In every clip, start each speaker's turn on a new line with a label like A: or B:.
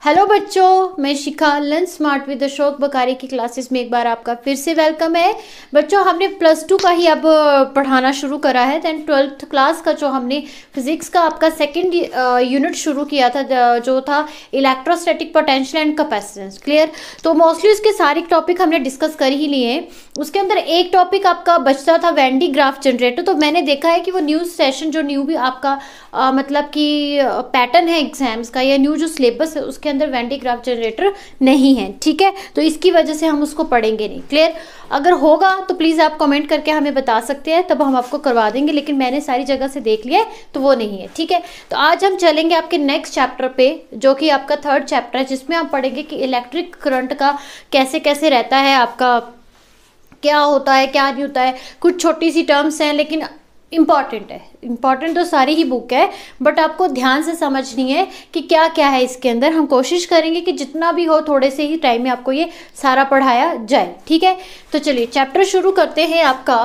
A: Hello बच्चों, मैं शिखा learn smart with Ashok बकारी की क्लासेस में एक बार आपका फिर से वेलकम है। बच्चों, हमने +2 का ही अब पढ़ाना शुरू करा है। दैन 12th क्लास का जो हमने फिजिक्स का आपका सेकंड यूनिट शुरू किया था, जो था electrostatic potential and capacitance. Clear? तो मोस्टली उसके सारे टॉपिक हमने डिस्कस कर ही लिए हैं। उसके अंदर एक टॉपिक आपका बचता था वैन डी ग्राफ जनरेटर। तो मैंने देखा है कि वो न्यू सेशन जो न्यू भी आपका मतलब कि पैटर्न है एग्जाम्स का या न्यू जो सिलेबस है उसके अंदर वैन डी ग्राफ जनरेटर नहीं है। ठीक है, तो इसकी वजह से हम उसको पढ़ेंगे नहीं। क्लियर? अगर होगा तो प्लीज़ आप कमेंट करके हमें बता सकते हैं, तब हम आपको करवा देंगे। लेकिन मैंने सारी जगह से देख लिया है तो वो नहीं है। ठीक है, तो आज हम चलेंगे आपके नेक्स्ट चैप्टर पे, जो कि आपका 3rd चैप्टर है, जिसमें आप पढ़ेंगे कि इलेक्ट्रिक करंट का कैसे कैसे रहता है, आपका क्या होता है क्या नहीं होता है। कुछ छोटी सी टर्म्स हैं लेकिन इम्पॉर्टेंट है। इम्पॉर्टेंट तो सारी ही बुक है, बट आपको ध्यान से समझनी है कि क्या क्या है इसके अंदर। हम कोशिश करेंगे कि जितना भी हो थोड़े से ही टाइम में आपको ये सारा पढ़ाया जाए। ठीक है, तो चलिए चैप्टर शुरू करते हैं आपका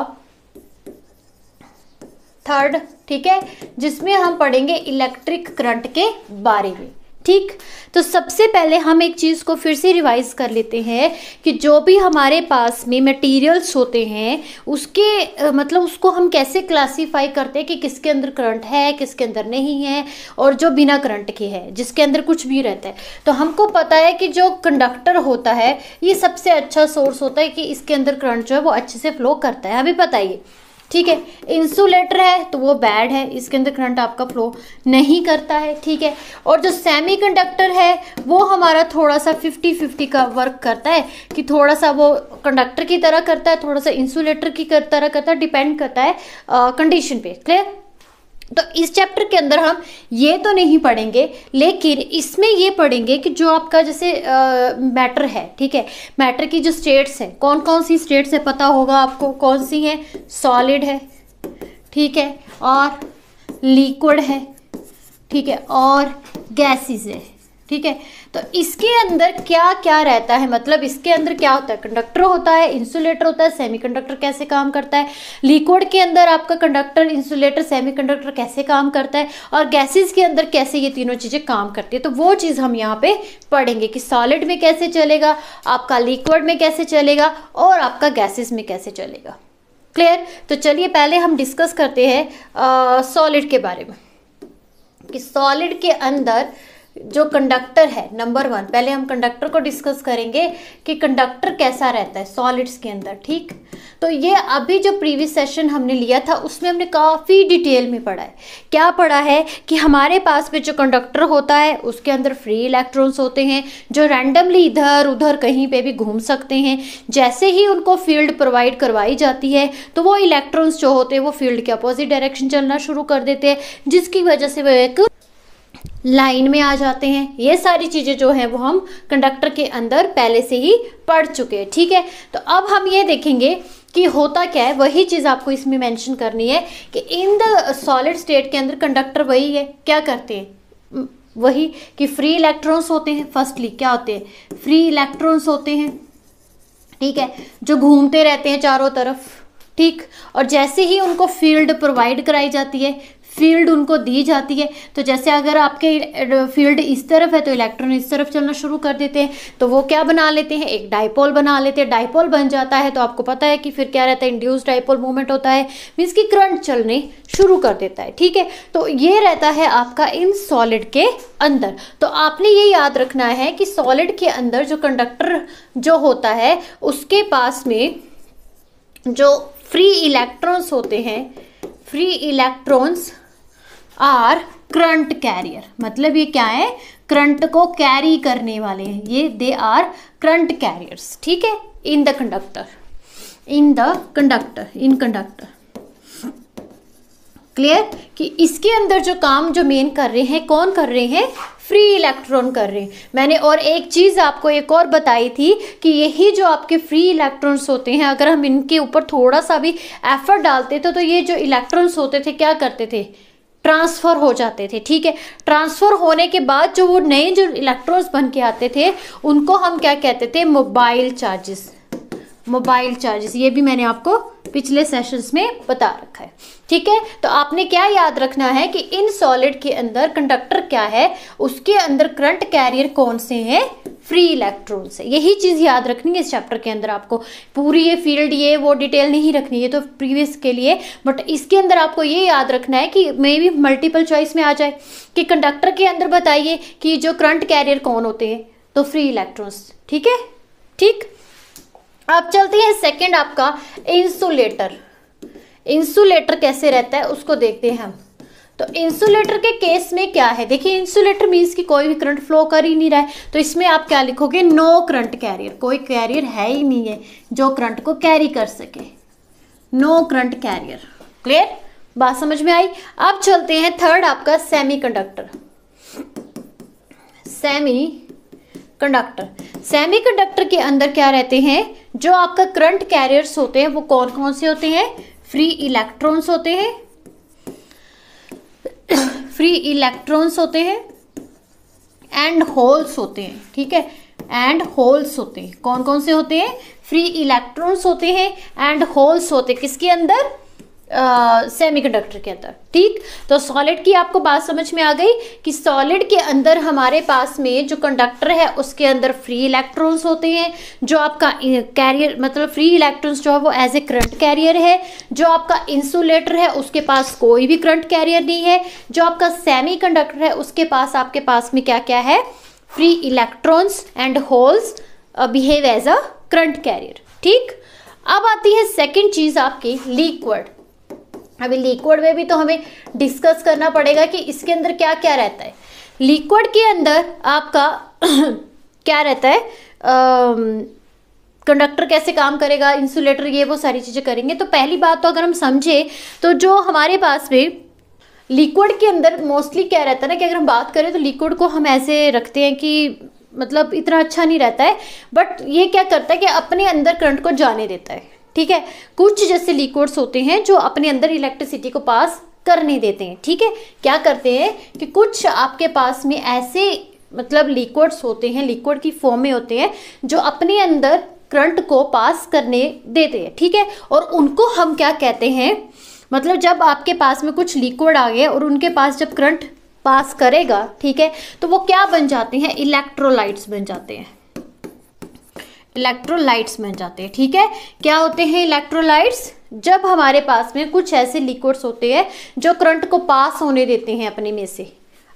A: 3rd। ठीक है, जिसमें हम पढ़ेंगे इलेक्ट्रिक करंट के बारे में। ठीक, तो सबसे पहले हम एक चीज़ को फिर से रिवाइज कर लेते हैं कि जो भी हमारे पास में मटेरियल्स होते हैं उसके मतलब उसको हम कैसे क्लासीफाई करते हैं कि किसके अंदर करंट है, किसके अंदर नहीं है, और जो बिना करंट के है, जिसके अंदर कुछ भी रहता है। तो हमको पता है कि जो कंडक्टर होता है ये सबसे अच्छा सोर्स होता है कि इसके अंदर करंट जो है वो अच्छे से फ्लो करता है। अभी पता है। ठीक है, इंसुलेटर है तो वो बैड है, इसके अंदर करंट आपका फ्लो नहीं करता है। ठीक है, और जो सेमीकंडक्टर है वो हमारा थोड़ा सा 50-50 का वर्क करता है, कि थोड़ा सा वो कंडक्टर की तरह करता है, थोड़ा सा इंसुलेटर की तरह करता है, डिपेंड करता है कंडीशन पे। क्लियर? तो इस चैप्टर के अंदर हम ये तो नहीं पढ़ेंगे, लेकिन इसमें ये पढ़ेंगे कि जो आपका जैसे मैटर है। ठीक है, मैटर की जो स्टेट्स है, कौन कौन सी स्टेट्स है पता होगा आपको। कौन सी है? सॉलिड है, ठीक है, और लिक्विड है, ठीक है, और गैसेस है। ठीक है, तो इसके अंदर क्या क्या रहता है, मतलब इसके अंदर क्या होता है? कंडक्टर होता है, इंसुलेटर होता है, सेमीकंडक्टर कैसे काम करता है, लिक्विड के अंदर आपका कंडक्टर, इंसुलेटर, सेमीकंडक्टर कैसे काम करता है, और गैसेस के अंदर कैसे ये तीनों चीज़ें काम करती है। तो वो चीज़ हम यहाँ पे पढ़ेंगे कि सॉलिड में कैसे चलेगा, आपका लिक्विड में कैसे चलेगा, और आपका गैसेस में कैसे चलेगा। क्लियर? तो चलिए पहले हम डिस्कस करते हैं सॉलिड के बारे में, कि सॉलिड के अंदर जो कंडक्टर है, नंबर 1, पहले हम कंडक्टर को डिस्कस करेंगे कि कंडक्टर कैसा रहता है सॉलिड्स के अंदर। ठीक, तो ये अभी जो प्रीवियस सेशन हमने लिया था उसमें हमने काफ़ी डिटेल में पढ़ा है। क्या पढ़ा है कि हमारे पास में जो कंडक्टर होता है उसके अंदर फ्री इलेक्ट्रॉन्स होते हैं, जो रैंडमली इधर उधर कहीं पे भी घूम सकते हैं। जैसे ही उनको फील्ड प्रोवाइड करवाई जाती है तो वो इलेक्ट्रॉन्स जो होते हैं वो फील्ड के अपोजिट डायरेक्शन चलना शुरू कर देते हैं, जिसकी वजह से वो एक लाइन में आ जाते हैं। ये सारी चीज़ें जो हैं वो हम कंडक्टर के अंदर पहले से ही पढ़ चुके हैं। ठीक है, तो अब हम ये देखेंगे कि होता क्या है। वही चीज़ आपको इसमें मेंशन करनी है कि इन द सॉलिड स्टेट के अंदर कंडक्टर वही है, क्या करते हैं, वही कि फ्री इलेक्ट्रॉन्स होते हैं। फर्स्टली क्या होते हैं? फ्री इलेक्ट्रॉन्स होते हैं, ठीक है, जो घूमते रहते हैं चारों तरफ। ठीक, और जैसे ही उनको फील्ड प्रोवाइड कराई जाती है, फील्ड उनको दी जाती है, तो जैसे अगर आपके फील्ड इस तरफ है तो इलेक्ट्रॉन इस तरफ चलना शुरू कर देते हैं, तो वो क्या बना लेते हैं? एक डाइपोल बना लेते हैं। डाइपोल बन जाता है तो आपको पता है कि फिर क्या रहता है? इंड्यूस्ड डाइपोल मूवमेंट होता है, मीन्स की करंट चलने शुरू कर देता है। ठीक है, तो ये रहता है आपका इन सॉलिड के अंदर। तो आपने ये याद रखना है कि सॉलिड के अंदर जो कंडक्टर जो होता है उसके पास में जो फ्री इलेक्ट्रॉन्स होते हैं, free electrons are current carrier. मतलब ये क्या है? करंट को कैरी करने वाले हैं ये, दे आर करंट कैरियर्स। ठीक है, in the conductor, in conductor. Clear? कि इसके अंदर जो काम जो मेन कर रहे हैं, कौन कर रहे हैं? फ्री इलेक्ट्रॉन कर रहे हैं। मैंने और एक चीज़ आपको एक और बताई थी कि यही जो आपके फ्री इलेक्ट्रॉन्स होते हैं, अगर हम इनके ऊपर थोड़ा सा भी एफर्ट डालते थे तो ये जो इलेक्ट्रॉन्स होते थे क्या करते थे? ट्रांसफ़र हो जाते थे। ठीक है, ट्रांसफ़र होने के बाद जो वो नए जो इलेक्ट्रॉन्स बन के आते थे उनको हम क्या कहते थे? Mobile charges. मोबाइल चार्जेस, ये भी मैंने आपको पिछले सेशंस में बता रखा है। ठीक है, तो आपने क्या याद रखना है कि इन सॉलिड के अंदर कंडक्टर क्या है, उसके अंदर करंट कैरियर कौन से हैं, फ्री इलेक्ट्रॉन्स है। यही चीज याद रखनी है इस चैप्टर के अंदर। आपको पूरी ये फील्ड ये वो डिटेल नहीं रखनी है, तो प्रीवियस के लिए, बट इसके अंदर आपको ये याद रखना है कि मे भी मल्टीपल चॉइस में आ जाए कि कंडक्टर के अंदर बताइए कि जो करंट कैरियर कौन होते हैं, तो फ्री इलेक्ट्रॉन्स। ठीक है, ठीक। अब चलते हैं सेकंड आपका इंसुलेटर। इंसुलेटर कैसे रहता है उसको देखते हैं हम। तो इंसुलेटर के केस में क्या है, देखिए इंसुलेटर मीन्स कि कोई भी करंट फ्लो कर ही नहीं रहा है, तो इसमें आप क्या लिखोगे, नो करंट कैरियर। कोई कैरियर है ही नहीं है जो करंट को कैरी कर सके, नो करंट कैरियर। क्लियर, बात समझ में आई। अब चलते हैं थर्ड आपका सेमीकंडक्टर। सेमीकंडक्टर के अंदर क्या रहते हैं, जो आपका करंट कैरियर्स होते हैं वो कौन कौन से होते हैं, फ्री इलेक्ट्रॉन्स होते हैं, फ्री इलेक्ट्रॉन्स होते हैं एंड होल्स होते हैं। ठीक है, एंड होल्स होते हैं। कौन कौन से होते हैं, फ्री इलेक्ट्रॉन्स होते हैं एंड होल्स होते हैं। किसके अंदर, सेमीकंडक्टर के अंदर। ठीक, तो सॉलिड की आपको बात समझ में आ गई कि सॉलिड के अंदर हमारे पास में जो कंडक्टर है उसके अंदर फ्री इलेक्ट्रॉन्स होते हैं, जो आपका कैरियर मतलब फ्री इलेक्ट्रॉन्स जो है वो एज ए करंट कैरियर है। जो आपका इंसुलेटर है उसके पास कोई भी करंट कैरियर नहीं है। जो आपका सेमीकंडक्टर है उसके पास आपके पास में क्या क्या है, free electrons and holes behave as a current carrier. ठीक, अब आती है सेकेंड चीज आपकी लिक्विड। अभी लिक्विड में भी तो हमें डिस्कस करना पड़ेगा कि इसके अंदर क्या क्या रहता है। लिक्विड के अंदर आपका क्या रहता है, कंडक्टर कैसे काम करेगा, इंसुलेटर, ये वो सारी चीजें करेंगे। तो पहली बात तो अगर हम समझे तो जो हमारे पास में लिक्विड के अंदर मोस्टली क्या रहता है ना, कि अगर हम बात करें तो लिक्विड को हम ऐसे रखते हैं कि मतलब इतना अच्छा नहीं रहता है, बट ये क्या करता है कि अपने अंदर करंट को जाने देता है। ठीक है, कुछ जैसे लिक्विड्स होते हैं जो अपने अंदर इलेक्ट्रिसिटी को पास करने देते हैं। ठीक है, क्या करते हैं कि कुछ आपके पास में ऐसे मतलब लिक्विड्स होते हैं, लिक्विड की फॉर्म में होते हैं, जो अपने अंदर करंट को पास करने देते हैं। ठीक है, और उनको हम क्या कहते हैं, मतलब जब आपके पास में कुछ लिक्विड आ गए और उनके पास जब करंट पास करेगा, ठीक है, तो वो क्या बन जाते हैं, इलेक्ट्रोलाइट्स बन जाते हैं। इलेक्ट्रोलाइट्स बन जाते हैं। ठीक है, क्या होते हैं इलेक्ट्रोलाइट्स, जब हमारे पास में कुछ ऐसे लिक्विड्स होते हैं जो करंट को पास होने देते हैं,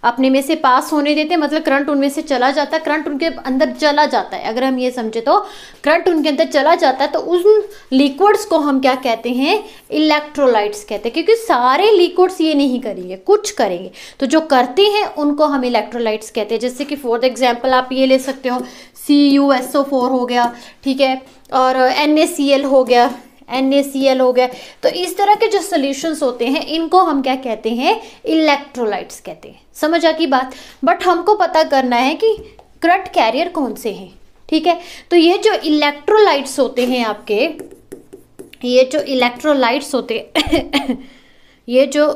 A: अपने में से पास होने देते हैं, मतलब करंट उनमें से चला जाता है, करंट उनके अंदर चला जाता है। अगर हम ये समझे तो करंट उनके अंदर चला जाता है, तो उन लिक्विड्स को हम क्या कहते हैं, इलेक्ट्रोलाइट्स कहते हैं। क्योंकि सारे लिक्विड्स ये नहीं करेंगे, कुछ करेंगे, तो जो करते हैं उनको हम इलेक्ट्रोलाइट्स कहते हैं। जैसे कि फॉर एग्जाम्पल आप ये ले सकते हो, CuSO4 हो गया, ठीक है, और NaCl हो गया, तो इस तरह के जो सॉल्यूशंस होते हैं इनको हम क्या कहते हैं, इलेक्ट्रोलाइट्स कहते हैं। समझ आ की बात। बट हमको पता करना है कि करंट कैरियर कौन से हैं। ठीक है, तो ये जो इलेक्ट्रोलाइट्स होते हैं आपके, ये जो इलेक्ट्रोलाइट्स होते ये जो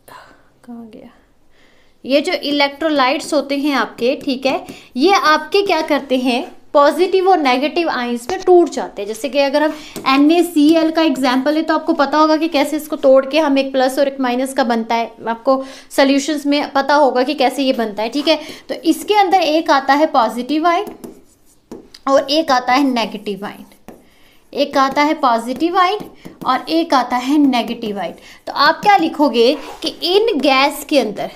A: कहाँ गया, ये जो इलेक्ट्रोलाइट्स होते हैं आपके, ठीक है, ये आपके क्या करते हैं, पॉजिटिव और नेगेटिव आयंस में टूट जाते हैं। जैसे कि अगर हम NaCl का एग्जाम्पल है तो आपको पता होगा कि कैसे इसको तोड़ के हम एक प्लस और एक माइनस का बनता है, आपको सॉल्यूशंस में पता होगा कि कैसे ये बनता है। ठीक है, तो इसके अंदर एक आता है पॉजिटिव आयन और एक आता है नेगेटिव आयन, एक आता है पॉजिटिव आयन और एक आता है नेगेटिव आयन। तो आप क्या लिखोगे कि इन गैस के अंदर,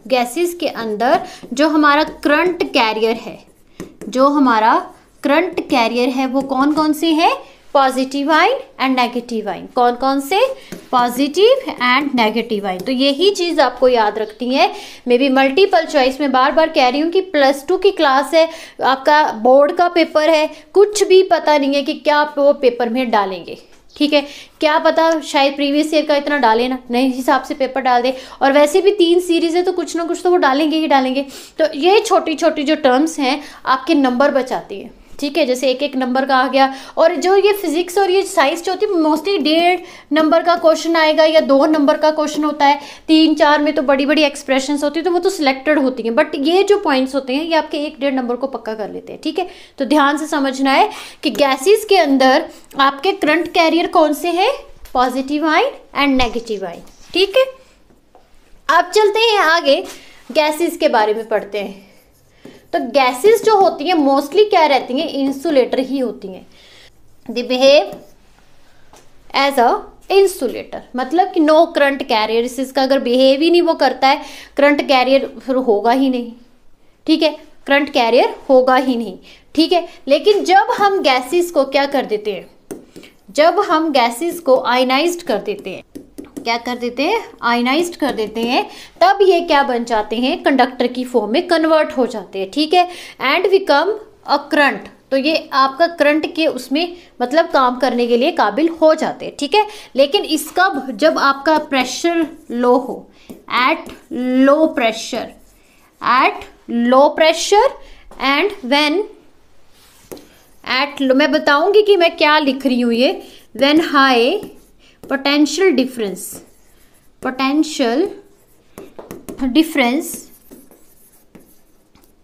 A: गैसेस के अंदर जो हमारा करंट कैरियर है, जो हमारा करंट कैरियर है वो कौन कौन से हैं, positive ion and negative ion. कौन कौन से, पॉजिटिव एंड नेगेटिव आयन। तो यही चीज आपको याद रखती है। मे बी मल्टीपल चॉइस में बार बार कह रही हूँ कि +2 की क्लास है, आपका बोर्ड का पेपर है, कुछ भी पता नहीं है कि क्या आप वो पेपर में डालेंगे। ठीक है, क्या पता शायद प्रीवियस ईयर का इतना डाले ना, नए हिसाब से पेपर डाल दे, और वैसे भी 3 सीरीज है तो कुछ ना कुछ तो वो डालेंगे ही डालेंगे। तो ये छोटी छोटी जो टर्म्स हैं आपके नंबर बचाती है। ठीक है, जैसे एक एक नंबर का आ गया। और जो ये फिजिक्स और ये साइंस जो होती है मोस्टली 1.5 नंबर का क्वेश्चन आएगा या 2 नंबर का क्वेश्चन होता है। 3-4 में तो बड़ी बड़ी एक्सप्रेशंस होती है, तो वो तो सिलेक्टेड होती हैं, बट ये जो पॉइंट्स होते हैं ये आपके 1-1.5 नंबर को पक्का कर लेते हैं। ठीक है, तो ध्यान से समझना है कि गैसेस के अंदर आपके करंट कैरियर कौन से हैं, positive ion and negative ion. ठीक है, अब चलते हैं आगे, गैसेस के बारे में पढ़ते हैं। तो गैसेस जो होती हैं मोस्टली क्या रहती हैं, इंसुलेटर ही होती हैं। They behave as a insulator, मतलब कि नो करंट कैरियर, इसका अगर बिहेव ही नहीं वो करता है, करंट कैरियर फिर होगा ही नहीं। ठीक है, करंट कैरियर होगा ही नहीं। ठीक है, लेकिन जब हम गैसेस को क्या कर देते हैं, जब हम गैसेस को आयनाइज्ड कर देते हैं, क्या कर देते हैं, आयनाइज्ड कर देते हैं, तब ये क्या बन जाते हैं, कंडक्टर की फॉर्म में कन्वर्ट हो जाते हैं। ठीक है, एंड बिकम अ करंट, तो ये आपका करंट के उसमें मतलब काम करने के लिए काबिल हो जाते हैं। ठीक है, लेकिन इसका जब आपका प्रेशर लो हो, at low pressure, at low pressure and when at low, मैं बताऊंगी कि मैं क्या लिख रही हूं ये, when high potential difference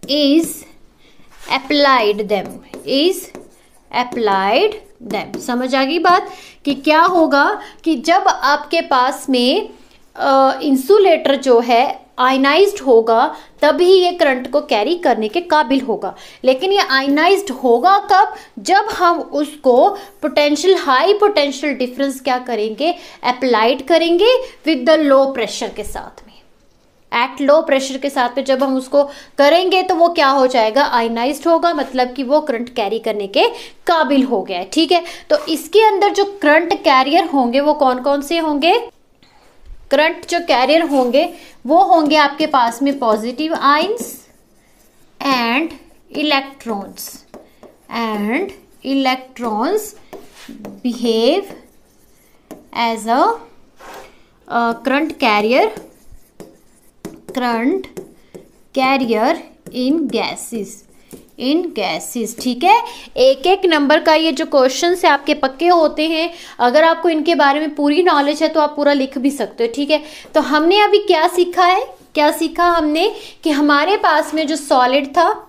A: is applied them, समझ आ गई बात कि क्या होगा कि जब आपके पास में इंसुलेटर जो है आयनाइज्ड होगा तभी ये करंट को कैरी करने के काबिल होगा। लेकिन ये आयनाइज्ड होगा कब, जब हम उसको पोटेंशियल हाई पोटेंशियल डिफरेंस क्या करेंगे, अप्लाइड करेंगे विद द लो प्रेशर के साथ में, एट लो प्रेशर के साथ में जब हम उसको करेंगे तो वो क्या हो जाएगा, आयनाइज्ड होगा, मतलब कि वो करंट कैरी करने के काबिल हो गया है। ठीक है, तो इसके अंदर जो करंट कैरियर होंगे वो कौन कौन से होंगे, करंट जो कैरियर होंगे वो होंगे आपके पास में positive ions and electrons behave as a current carrier in gases. ठीक है, एक एक नंबर का ये जो क्वेश्चन है आपके पक्के होते हैं, अगर आपको इनके बारे में पूरी नॉलेज है तो आप पूरा लिख भी सकते हो। ठीक है, तो हमने अभी क्या सीखा है, क्या सीखा हमने कि हमारे पास में जो सॉलिड था,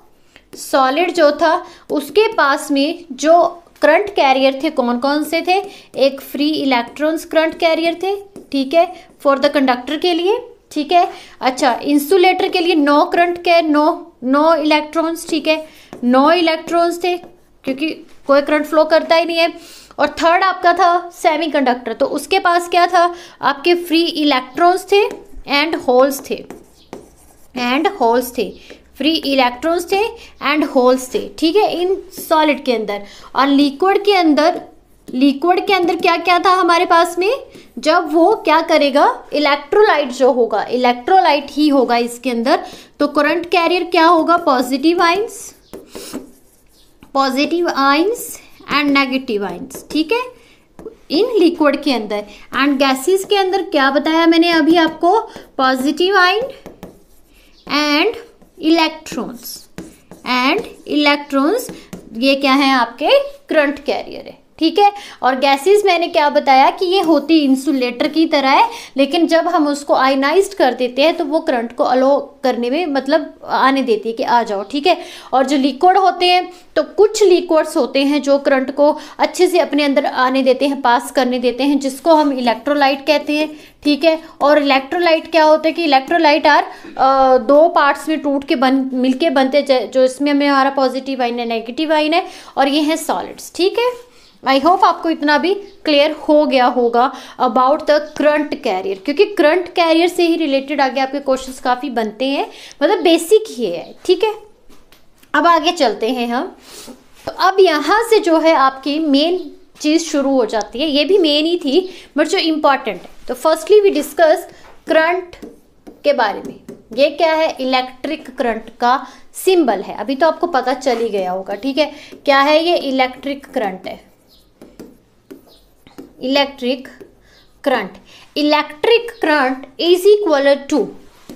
A: सॉलिड जो था उसके पास में जो करंट कैरियर थे कौन कौन से थे, एक फ्री इलेक्ट्रॉन्स करंट कैरियर थे। ठीक है, फॉर द कंडक्टर के लिए। ठीक है, अच्छा इंसुलेटर के लिए नो करंट के नो इलेक्ट्रॉन्स। ठीक है, नो इलेक्ट्रॉन्स थे क्योंकि कोई करंट फ्लो करता ही नहीं है। और थर्ड आपका था सेमीकंडक्टर, तो उसके पास क्या था, आपके फ्री इलेक्ट्रॉन्स थे एंड होल्स थे, फ्री इलेक्ट्रॉन्स थे एंड होल्स थे। ठीक है, इन सॉलिड के अंदर। और लिक्विड के अंदर क्या क्या था हमारे पास में, जब वो क्या करेगा, इलेक्ट्रोलाइट जो होगा, इलेक्ट्रोलाइट ही होगा इसके अंदर, तो करंट कैरियर क्या होगा, positive ions and negative ions. ठीक है, इन लिक्विड के अंदर। एंड गैसेस के अंदर क्या बताया मैंने अभी आपको, पॉजिटिव आयन एंड इलेक्ट्रॉन्स ये क्या है, आपके करंट कैरियर है। ठीक है, और गैसेस मैंने क्या बताया कि ये होती इंसुलेटर की तरह है, लेकिन जब हम उसको आयनाइज्ड कर देते हैं तो वो करंट को अलो करने में मतलब आने देती है कि आ जाओ। ठीक है, और जो लिक्विड होते हैं तो कुछ लिक्विड्स होते हैं जो करंट को अच्छे से अपने अंदर आने देते हैं, पास करने देते हैं, जिसको हम इलेक्ट्रोलाइट कहते हैं। ठीक है, और इलेक्ट्रोलाइट क्या होता है कि इलेक्ट्रोलाइट दो पार्ट्स में टूट के मिलके बनते, जो इसमें हमारा पॉजिटिव आयन है, नेगेटिव आयन है, और ये है सॉलिड्स। ठीक है, आई होप आपको इतना भी क्लियर हो गया होगा अबाउट द करंट कैरियर, क्योंकि करंट कैरियर से ही रिलेटेड आगे आपके क्वेश्चंस काफ़ी बनते हैं, मतलब बेसिक ही है। ठीक है, अब आगे चलते हैं हम। तो अब यहाँ से जो है आपकी मेन चीज़ शुरू हो जाती है, ये भी मेन ही थी बट जो इम्पॉर्टेंट है। तो फर्स्टली वी डिस्कस करंट के बारे में। ये क्या है, इलेक्ट्रिक करंट का सिंबल है, अभी तो आपको पता चल ही गया होगा। ठीक है, क्या है ये, इलेक्ट्रिक करंट है, electric current is equal to,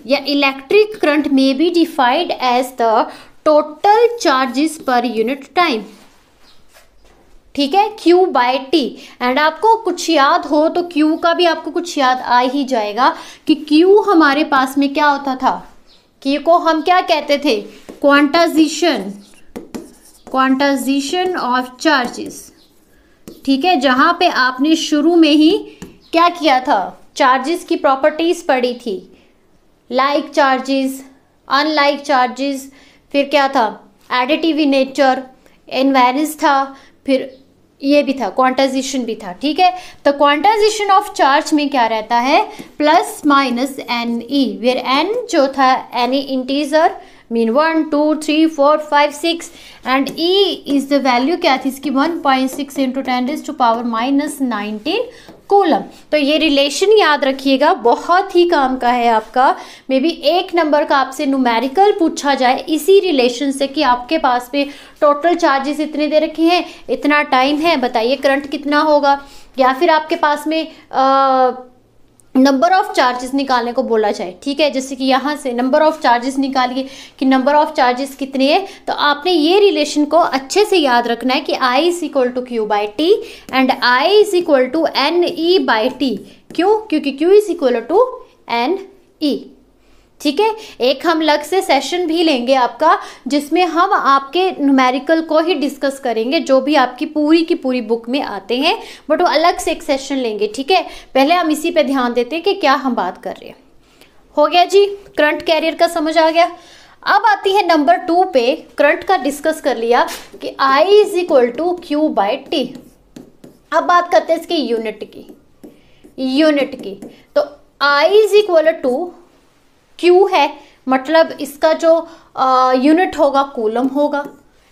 A: या electric current may be defined as the total charges per unit time, ठीक है, Q बाय T। एंड आपको कुछ याद हो तो Q का भी आपको कुछ याद आ ही जाएगा कि Q हमारे पास में क्या होता था, Q को हम क्या कहते थे, क्वांटाइजेशन ऑफ चार्जेस। ठीक है, जहां पे आपने शुरू में ही क्या किया था, चार्जेस की प्रॉपर्टीज पढ़ी थी, लाइक चार्जेस, अनलाइक चार्जेस, फिर क्या था, एडिटिव इन नेचर, इनवेरियंस था, फिर ये भी था, क्वांटाइजेशन भी था। ठीक है, तो क्वांटाइजेशन ऑफ चार्ज में क्या रहता है, plus minus n e, where n जो था any integer mean 1 2 3 4 5 6 and e is the value क्या थी इसकी, 1.6 इंटू 10⁻⁻19 कूलम। तो ये रिलेशन याद रखिएगा, बहुत ही काम का है आपका। मे बी 1 नंबर का आपसे न्यूमेरिकल पूछा जाए इसी रिलेशन से कि आपके पास में टोटल चार्जेस इतने दे रखे हैं, इतना टाइम है, बताइए करंट कितना होगा। या फिर आपके पास में नंबर ऑफ चार्जेस निकालने को बोला जाए। ठीक है, जैसे कि यहाँ से नंबर ऑफ चार्जेस निकालिए कि नंबर ऑफ चार्जेस कितने हैं, तो आपने ये रिलेशन को अच्छे से याद रखना है कि I is equal to Q by t and I is equal to n e by t. क्यों, क्योंकि Q is equal to n e. ठीक है, एक हम अलग से सेशन भी लेंगे आपका, जिसमें हम आपके न्यूमेरिकल को ही डिस्कस करेंगे जो भी आपकी पूरी की पूरी बुक में आते हैं, बट वो अलग से एक सेशन लेंगे। ठीक है, पहले हम इसी पे ध्यान देते हैं कि क्या हम बात कर रहे हैं। हो गया जी, करंट कैरियर का समझ आ गया। अब आती है नंबर 2 पे, करंट का डिस्कस कर लिया कि I is equal to Q by t. अब बात करते हैं इसकी यूनिट की। तो I is equal to Q है, मतलब इसका जो यूनिट होगा कूलम होगा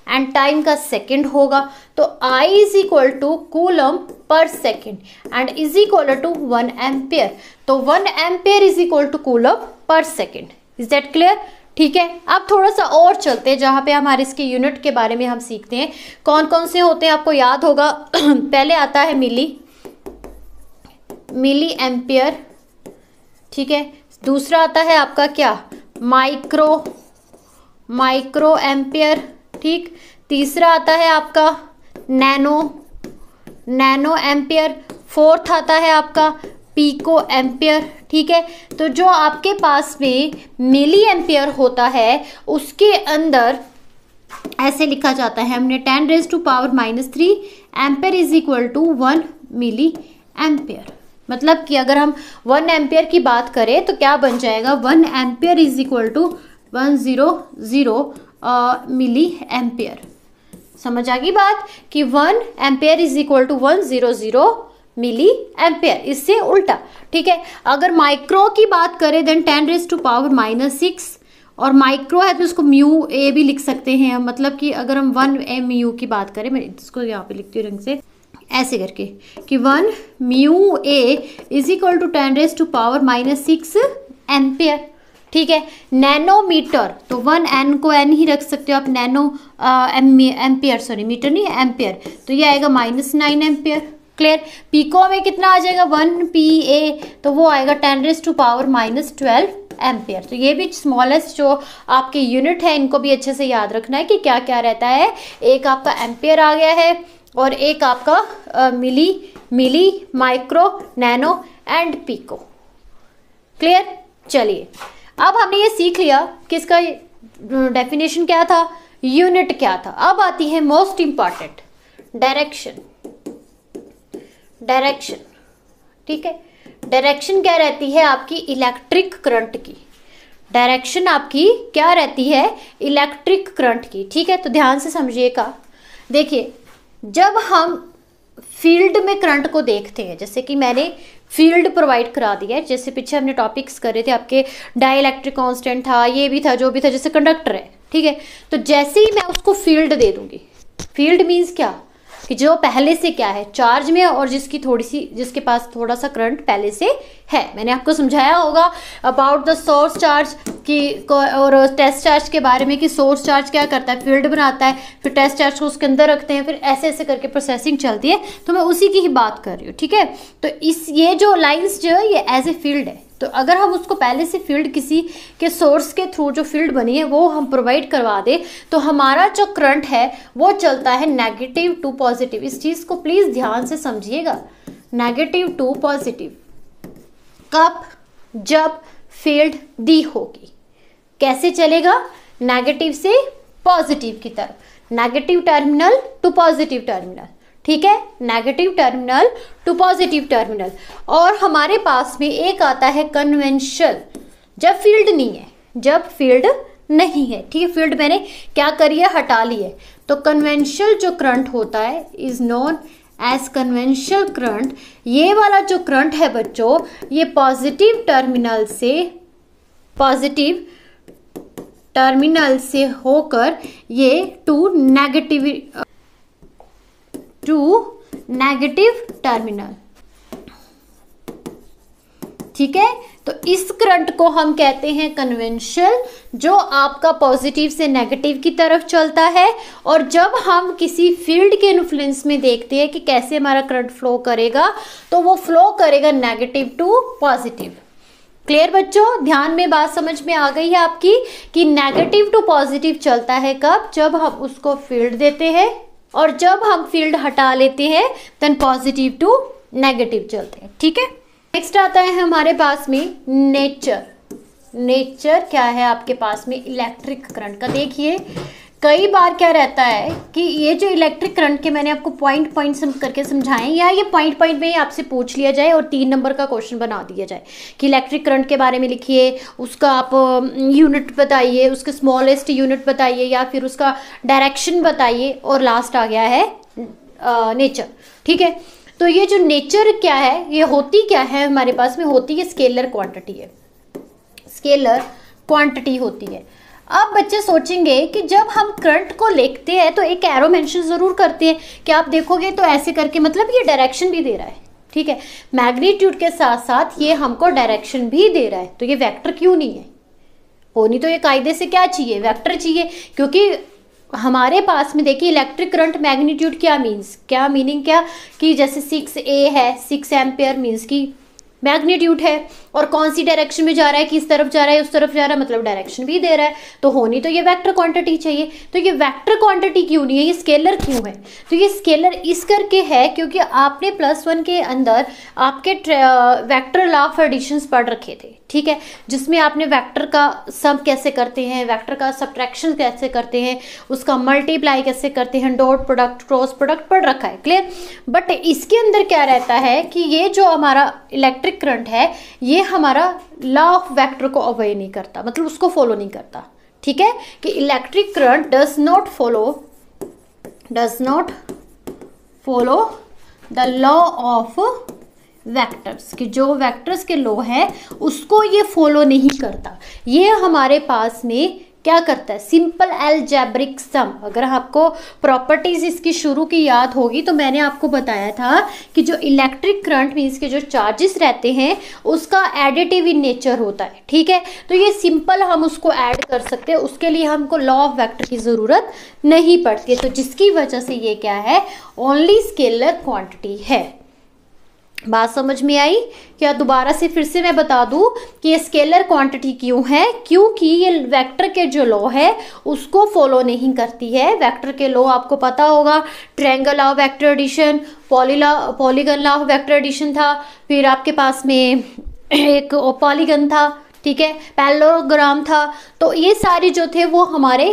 A: एंड टाइम का सेकंड होगा। तो I is equal to coulomb per second and is equal to 1 ampere. तो 1 ampere is equal to coulomb per second. Is that clear? ठीक है, अब थोड़ा सा और चलते हैं जहाँ पे हमारे इसके यूनिट के बारे में हम सीखते हैं। कौन कौन से होते हैं आपको याद होगा। पहले आता है मिली एम्पियर। ठीक है, दूसरा आता है आपका क्या, माइक्रो एम्पियर। ठीक, तीसरा आता है आपका नैनो एम्पियर। फोर्थ आता है आपका पीको एम्पियर। ठीक है, तो जो आपके पास में मिली एम्पियर होता है उसके अंदर ऐसे लिखा जाता है हमने 10⁻³ ampere is equal to 1 milliampere. मतलब कि अगर हम 1 एम्पियर की बात करें तो क्या बन जाएगा, 1 ampere is equal to 100 milliampere. समझ आ गई बात कि 1 ampere is equal to 100 milliampere, इससे उल्टा। ठीक है, अगर माइक्रो की बात करें देन 10⁻⁻6 और माइक्रो है तो उसको म्यू ए भी लिख सकते हैं हम। मतलब कि अगर हम 1 mu की बात करें, मैं इसको यहाँ पे लिखती हूँ रंग से ऐसे करके कि 1 mu A is equal to 10⁻⁻6 ampere. ठीक है, नैनोमीटर तो 1 n को n ही रख सकते हो आप, नैनो एम्पियर, सॉरी मीटर नहीं एम्पियर, तो ये आएगा -9 एम्पियर। क्लियर? पीको में कितना आ जाएगा, 1 PA, तो वो आएगा 10⁻⁻12 एम्पियर। तो ये भी स्मॉलेस्ट जो आपके यूनिट है इनको भी अच्छे से याद रखना है कि क्या क्या रहता है। एक आपका एम्पियर आ गया है और एक आपका milli, micro, nano and pico. Clear? चलिए, अब हमने ये सीख लिया कि इसका डेफिनेशन क्या था, यूनिट क्या था। अब आती है मोस्ट इंपॉर्टेंट, डायरेक्शन। ठीक है, डायरेक्शन क्या रहती है आपकी इलेक्ट्रिक करंट की। डायरेक्शन आपकी क्या रहती है, इलेक्ट्रिक करंट की। ठीक है, तो ध्यान से समझिएगा। देखिए, जब हम फील्ड में करंट को देखते हैं, जैसे कि मैंने फील्ड प्रोवाइड करा दिया है, जैसे पीछे हमने टॉपिक्स करे थे आपके, डाइलेक्ट्रिक कांस्टेंट था, ये भी था, जो भी था, जैसे कंडक्टर है। ठीक है, तो जैसे ही मैं उसको फील्ड दे दूंगी, फील्ड मीन्स क्या कि जो पहले से क्या है, चार्ज में, और जिसके पास थोड़ा सा करंट पहले से है। मैंने आपको समझाया होगा अबाउट द सोर्स चार्ज की और टेस्ट चार्ज के बारे में कि सोर्स चार्ज क्या करता है, फील्ड बनाता है, फिर टेस्ट चार्ज को उसके अंदर रखते हैं, फिर ऐसे ऐसे करके प्रोसेसिंग चलती है। तो मैं उसी की ही बात कर रही हूँ। ठीक है, तो ये जो लाइन्स जो है ये एज ए फील्ड है। तो अगर हम उसको पहले से फील्ड किसी के सोर्स के थ्रू जो फील्ड बनी है वो हम प्रोवाइड करवा दे तो हमारा जो करंट है वो चलता है नेगेटिव टू पॉजिटिव। इस चीज़ को प्लीज़ ध्यान से समझिएगा, नेगेटिव टू पॉजिटिव। कब? जब फील्ड दी होगी। कैसे चलेगा? नेगेटिव से पॉजिटिव की तरफ, negative terminal to positive terminal, ठीक है, negative terminal to positive terminal. और हमारे पास में एक आता है कन्वेंशनल, जब फील्ड नहीं है, जब फील्ड नहीं है, ठीक है, फील्ड मैंने क्या करी है, हटा ली है। तो कन्वेंशनल जो करंट होता है is known as conventional current. ये वाला जो करंट है बच्चों, ये पॉजिटिव टर्मिनल से होकर ये टू नेगेटिव टर्मिनल, ठीक है। तो इस करंट को हम कहते हैं कन्वेंशनल, जो आपका पॉजिटिव से नेगेटिव की तरफ चलता है। और जब हम किसी फील्ड के इन्फ्लुएंस में देखते हैं कि कैसे हमारा करंट फ्लो करेगा, तो वो फ्लो करेगा नेगेटिव टू पॉजिटिव। क्लियर बच्चों? ध्यान में बात समझ में आ गई है आपकी कि नेगेटिव टू पॉजिटिव चलता है कब? जब हम उसको फील्ड देते हैं, और जब हम फील्ड हटा लेते हैं देन पॉजिटिव टू नेगेटिव चलते हैं, ठीक है। नेक्स्ट आता है हमारे पास में नेचर। नेचर क्या है आपके पास में इलेक्ट्रिक करंट का? देखिए कई बार क्या रहता है कि ये जो इलेक्ट्रिक करंट के मैंने आपको पॉइंट करके समझाएं, या ये पॉइंट में ही आपसे पूछ लिया जाए और 3 नंबर का क्वेश्चन बना दिया जाए कि इलेक्ट्रिक करंट के बारे में लिखिए, उसका आप यूनिट बताइए, उसके स्मॉलेस्ट यूनिट बताइए, या फिर उसका डायरेक्शन बताइए, और लास्ट आ गया है नेचर, ठीक है। तो ये जो नेचर क्या है, ये होती क्या है हमारे पास में? होती है स्केलर क्वांटिटी है, स्केलर क्वांटिटी होती है। अब बच्चे सोचेंगे कि जब हम करंट को लिखते हैं तो एक एरो मेंशन जरूर करते हैं, कि आप देखोगे तो ऐसे करके, मतलब ये डायरेक्शन भी दे रहा है, ठीक है, मैग्नीट्यूड के साथ साथ ये हमको डायरेक्शन भी दे रहा है। तो ये वेक्टर क्यों नहीं है? होनी तो ये कायदे से क्या चाहिए? वेक्टर चाहिए, क्योंकि हमारे पास में देखिए इलेक्ट्रिक करंट मैग्नीट्यूड क्या मीन्स, क्या मीनिंग क्या, कि जैसे 6A है, 6 एम्पियर मीन्स की मैग्नीट्यूड है, और कौन सी डायरेक्शन में जा रहा है, किस तरफ जा रहा है, उस तरफ जा रहा है, मतलब डायरेक्शन भी दे रहा है। तो होनी तो ये वेक्टर क्वांटिटी चाहिए। तो ये वेक्टर क्वांटिटी क्यों नहीं है, ये स्केलर क्यों है? तो ये स्केलर इस करके है क्योंकि आपने +1 के अंदर आपके वेक्टर लॉ ऑफ एडिशंस पढ़ रखे थे, ठीक है, जिसमें आपने वेक्टर का सम कैसे करते हैं, वेक्टर का सब्ट्रैक्शन कैसे करते हैं, उसका मल्टीप्लाई कैसे करते हैं, डॉट प्रोडक्ट, क्रॉस प्रोडक्ट पढ़ रखा है, क्लियर। बट इसके अंदर क्या रहता है कि ये जो हमारा इलेक्ट्रिक करंट है ये हमारा लॉ ऑफ वेक्टर को ऑबे नहीं करता, मतलब उसको फॉलो नहीं करता, ठीक है, कि electric current does not follow the law of vectors, कि जो वेक्टर्स के लॉ है उसको ये फॉलो नहीं करता। ये हमारे पास में क्या करता है, सिंपल अलजेब्रिक सम। अगर आपको प्रॉपर्टीज इसकी शुरू की याद होगी तो मैंने आपको बताया था कि जो इलेक्ट्रिक करंट मीन्स के जो चार्जेस रहते हैं उसका एडिटिव इन नेचर होता है, ठीक है। तो ये सिंपल हम उसको ऐड कर सकते हैं, उसके लिए हमको लॉ ऑफ वेक्टर की ज़रूरत नहीं पड़ती है। तो जिसकी वजह से ये क्या है, ओनली स्केलर क्वांटिटी है। बात समझ में आई क्या? दोबारा से फिर से मैं बता दूं कि ये स्केलर क्वांटिटी क्यों है, क्योंकि ये वेक्टर के जो लॉ है उसको फॉलो नहीं करती है। वेक्टर के लॉ आपको पता होगा, triangle law of vector addition, polygon law of vector addition था, फिर आपके पास में एक पॉलीगन था, ठीक है, पैरेललोग्राम था। तो ये सारे जो थे वो हमारे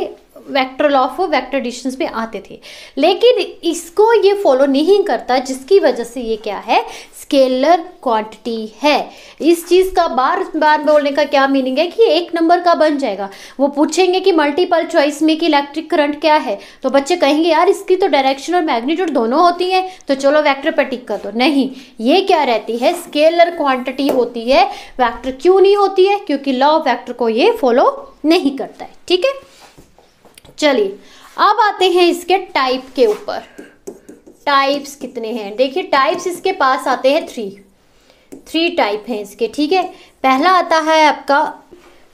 A: vector law of vector additions में आते थे, लेकिन इसको ये फॉलो नहीं करता, जिसकी वजह से ये क्या है, स्केलर क्वांटिटी है। इस चीज़ का बार बार बोलने का क्या मीनिंग है कि 1 नंबर का बन जाएगा। वो पूछेंगे कि मल्टीपल चॉइस में कि इलेक्ट्रिक करंट क्या है, तो बच्चे कहेंगे यार इसकी तो डायरेक्शन और मैग्नीट्यूड दोनों होती हैं, तो चलो वेक्टर पर टिक कर दो। नहीं, ये क्या रहती है, स्केलर क्वांटिटी होती है। वेक्टर क्यों नहीं होती है, क्योंकि लॉ ऑफ वेक्टर को ये फॉलो नहीं करता है, ठीक है। चलिए अब आते हैं इसके टाइप के ऊपर। टाइप्स कितने हैं, देखिए टाइप्स इसके पास आते हैं 3 टाइप हैं इसके, ठीक है। पहला आता है आपका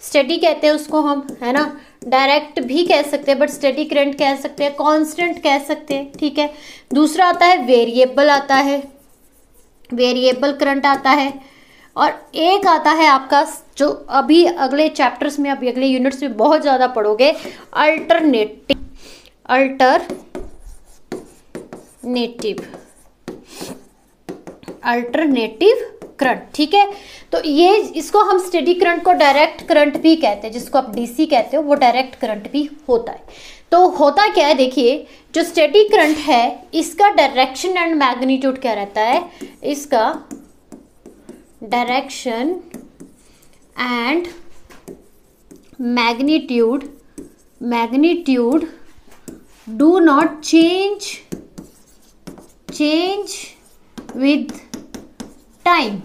A: स्टेडी कहते हैं उसको हम, है ना, डायरेक्ट भी कह सकते हैं बट स्टेडी करंट कह सकते हैं, कांस्टेंट कह सकते हैं, ठीक है। दूसरा आता है वेरिएबल, आता है वेरिएबल करंट आता है। और एक आता है आपका जो अभी अगले चैप्टर्स में, अभी अगले यूनिट्स में बहुत ज़्यादा पढ़ोगे, अल्टरनेटिव करंट। ठीक है, तो ये इसको हम स्टेडी करंट को डायरेक्ट करंट भी कहते हैं, जिसको आप डीसी कहते हो वो डायरेक्ट करंट भी होता है। तो होता क्या है, देखिए जो स्टेडी करंट है इसका डायरेक्शन एंड मैग्नीट्यूड क्या रहता है, इसका direction and magnitude do not change with time,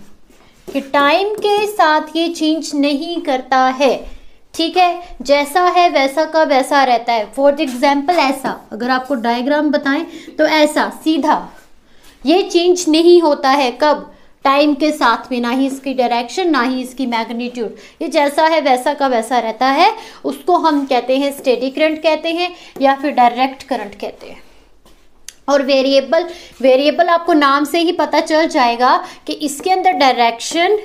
A: कि टाइम के साथ ये चेंज नहीं करता है। ठीक है, जैसा है वैसा का वैसा रहता है। फॉर एग्जाम्पल ऐसा, अगर आपको डायग्राम बताएं तो ऐसा सीधा ये चेंज नहीं होता है, कब, टाइम के साथ में, ना ही इसकी डायरेक्शन ना ही इसकी मैग्नीट्यूड, ये जैसा है वैसा का वैसा रहता है। उसको हम कहते हैं स्टेडी करंट कहते हैं या फिर डायरेक्ट करंट कहते हैं। और वेरिएबल आपको नाम से ही पता चल जाएगा कि इसके अंदर डायरेक्शन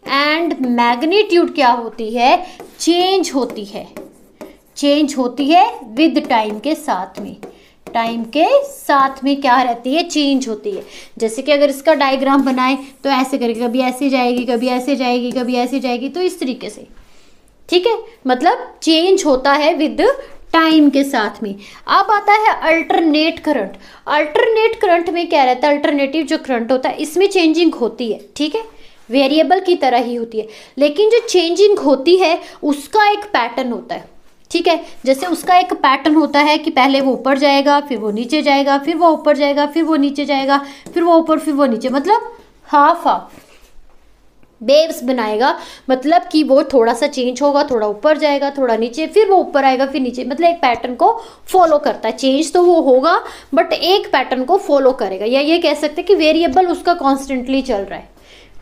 A: एंड मैग्नीट्यूड क्या होती है, चेंज होती है विद टाइम के साथ में, क्या रहती है, चेंज होती है। जैसे कि अगर इसका डायग्राम बनाए तो ऐसे करके कभी ऐसे जाएगी, कभी ऐसे जाएगी, कभी ऐसे जाएगी, तो इस तरीके से। ठीक है, मतलब चेंज होता है विद टाइम के साथ में। अब आता है अल्टरनेट करंट में क्या रहता है, अल्टरनेटिव जो करंट होता है इसमें चेंजिंग होती है। ठीक है, वेरिएबल की तरह ही होती है, लेकिन जो चेंजिंग होती है उसका एक पैटर्न होता है। ठीक है, जैसे उसका एक पैटर्न होता है कि पहले वो ऊपर जाएगा, फिर वो नीचे जाएगा, फिर वो ऊपर जाएगा, फिर वो नीचे जाएगा, फिर वो ऊपर, फिर वो नीचे, मतलब हाफ वेव्स बनाएगा। मतलब कि वो थोड़ा सा चेंज होगा, थोड़ा ऊपर जाएगा, थोड़ा नीचे, फिर वो ऊपर आएगा, फिर नीचे, मतलब एक पैटर्न को फॉलो करता है। चेंज तो वो होगा बट एक पैटर्न को फॉलो करेगा, या ये कह सकते हैं कि वेरिएबल उसका कॉन्स्टेंटली चल रहा है।